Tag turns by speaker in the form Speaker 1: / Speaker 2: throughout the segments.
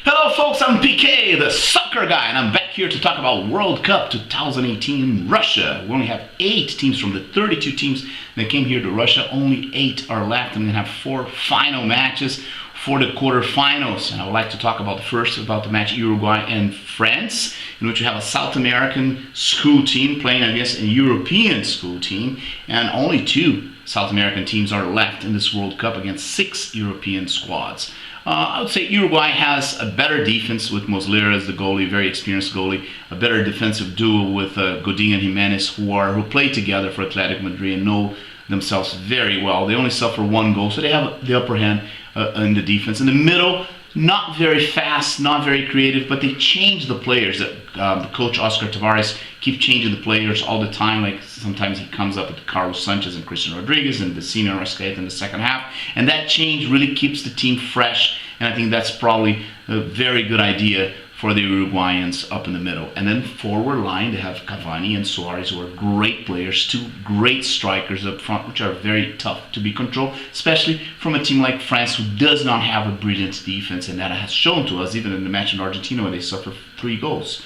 Speaker 1: Hello folks, I'm PK, the soccer guy, and I'm back here to talk about World Cup 2018 in Russia. We only have 8 teams from the 32 teams that came here to Russia. Only 8 are left, and we're going to have 4 final matches for the quarterfinals. And I would like to talk about first about the match Uruguay and France, in which you have a South American school team playing against a European school team, and only 2 South American teams are left in this World Cup against 6 European squads. I would say Uruguay has a better defense with Muslera as the goalie, very experienced goalie, a better defensive duo with Godin and Jimenez, who play together for Atletico Madrid and know themselves very well. They only suffer 1 goal, so they have the upper hand in the defense. In the middle, not very fast, not very creative, but they change the players. The coach Oscar Tavares keeps changing the players all the time. Like sometimes he comes up with Carlos Sanchez and Christian Rodriguez and Vecino and Rascaeta in the second half, and that change really keeps the team fresh. And I think that's probably a very good idea for the Uruguayans up in the middle. And then forward line, they have Cavani and Suarez, who are great players, 2 great strikers up front, which are very tough to be controlled, especially from a team like France, who does not have a brilliant defense, and that has shown to us even in the match in Argentina where they suffered 3 goals.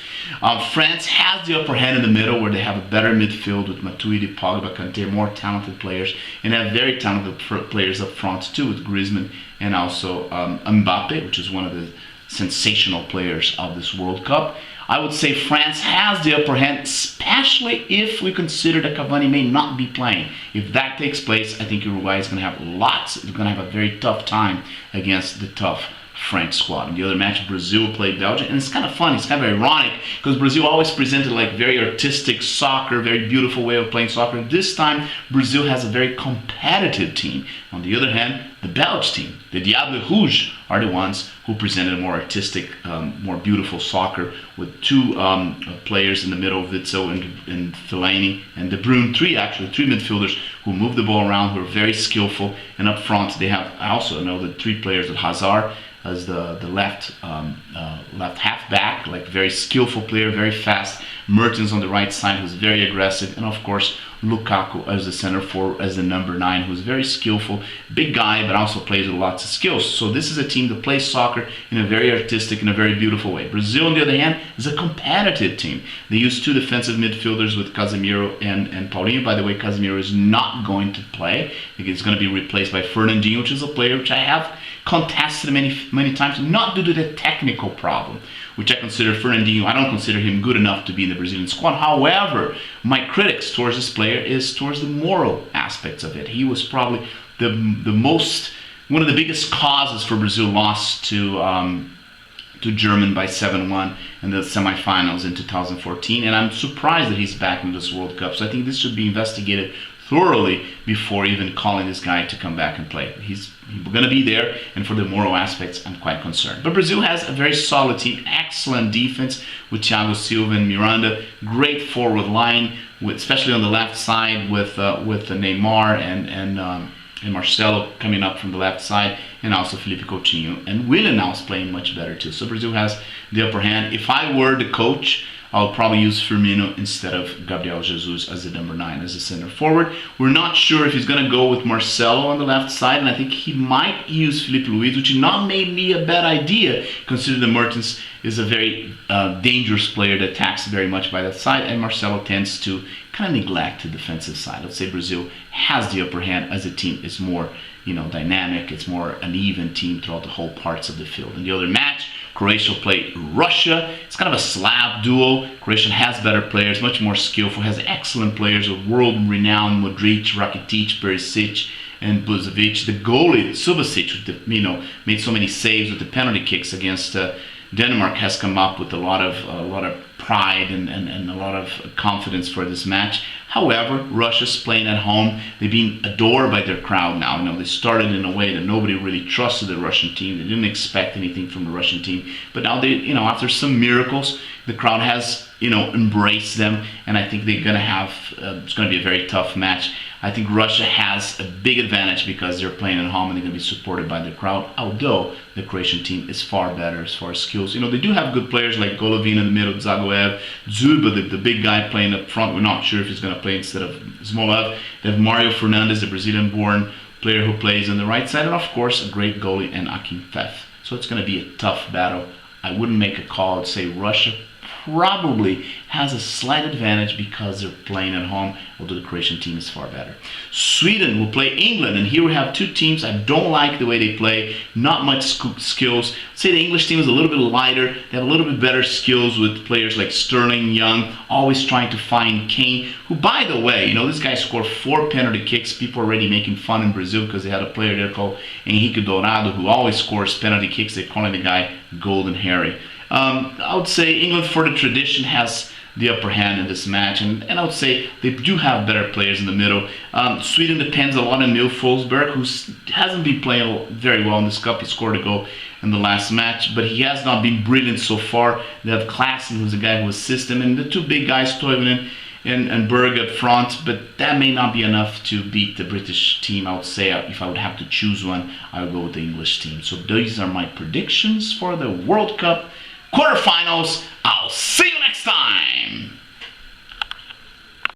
Speaker 1: France has the upper hand in the middle, where they have a better midfield with Matuidi, Pogba, Kanté, more talented players, and have very talented players up front too, with Griezmann and also Mbappe, which is one of the sensational players of this World Cup. I would say France has the upper hand, especially if we consider that Cavani may not be playing. If that takes place, I think Uruguay is going to have a very tough time against the tough French squad. In the other match, Brazil played Belgium, and it's kind of fun, it's kind of ironic, because Brazil always presented like very artistic soccer, very beautiful way of playing soccer. This time, Brazil has a very competitive team. On the other hand, the Belgian team, the Diable Rouge, are the ones who presented a more artistic, more beautiful soccer with 2 players in the middle, Witzel and Fellaini, and De Bruyne, 3 midfielders who move the ball around, who are very skillful. And up front, they have, I also know the 3 players with Hazard as the left half back, like very skillful player, very fast. Mertens on the right side, who's very aggressive, and of course Lukaku as the center forward, as the number 9, who's very skillful, big guy, but also plays with lots of skills. So this is a team that plays soccer in a very artistic and a very beautiful way. Brazil, on the other hand, is a competitive team. They use 2 defensive midfielders with Casemiro and Paulinho. By the way, Casemiro is not going to play. He's going to be replaced by Fernandinho, which is a player which I have contested many times, not due to the technical problem, which I consider Fernandinho. I don't consider him good enough to be in the Brazilian squad. However, my critics towards this player is towards the moral aspects of it. He was probably one of the biggest causes for Brazil loss to Germany by 7-1 in the semifinals in 2014, and I'm surprised that he's back in this World Cup. So I think this should be investigated thoroughly before even calling this guy to come back and play. He's going to be there, and for the moral aspects, I'm quite concerned. But Brazil has a very solid team, excellent defense with Thiago Silva and Miranda, great forward line, especially on the left side with Neymar and Marcelo coming up from the left side, and also Felipe Coutinho. And Willian now is playing much better too. So Brazil has the upper hand. If I were the coach, I'll probably use Firmino instead of Gabriel Jesus as the number 9, as the center forward. We're not sure if he's going to go with Marcelo on the left side, and I think he might use Felipe Luiz, which is not maybe a bad idea, considering that Mertens is a very dangerous player that attacks very much by that side, and Marcelo tends to kind of neglect the defensive side. Let's say Brazil has the upper hand as a team. It's more dynamic, it's more an even team throughout the whole parts of the field. In the other match, Croatia played Russia. It's kind of a Slav duo. Croatia has better players, much more skillful, has excellent players with world-renowned Modric, Rakitic, Perisic, and Brozovic. The goalie, Subasic, made so many saves with the penalty kicks against Denmark, has come up with a lot of pride and a lot of confidence for this match. However, Russia's playing at home. They're being adored by their crowd now. They started in a way that nobody really trusted the Russian team. They didn't expect anything from the Russian team. But now they, after some miracles, the crowd has, embraced them, and I think they're going to have. It's going to be a very tough match. I think Russia has a big advantage because they're playing at home and they're going to be supported by the crowd, although the Croatian team is far better as far as skills. They do have good players like Golovin in the middle, Zagoev, Zuba, the big guy playing up front. We're not sure if he's going to play instead of Smolev. They have Mario Fernandes, the Brazilian-born player who plays on the right side, and of course a great goalie, and Akinfev. So it's going to be a tough battle I wouldn't make a call. I'd say Russia probably has a slight advantage because they're playing at home, although the Croatian team is far better. Sweden will play England, and here we have two teams. I don't like the way they play, not much skills. I'd say the English team is a little bit lighter. They have a little bit better skills with players like Sterling, Young, always trying to find Kane, who, by the way, you know, this guy scored 4 penalty kicks. People are already making fun in Brazil because they had a player there called Henrique Dourado who always scores penalty kicks. They're calling the guy Golden Harry. I would say England, for the tradition, has the upper hand in this match, and I would say they do have better players in the middle. Sweden depends a lot on Neil Forsberg, who hasn't been playing very well in this cup. He scored a goal in the last match, but he has not been brilliant so far. They have Klaassen, who's the guy who assists him, and the two big guys, Toivonen and Berg up front, but that may not be enough to beat the British team. I would say if I would have to choose one, I would go with the English team. So these are my predictions for the World Cup quarterfinals. I'll see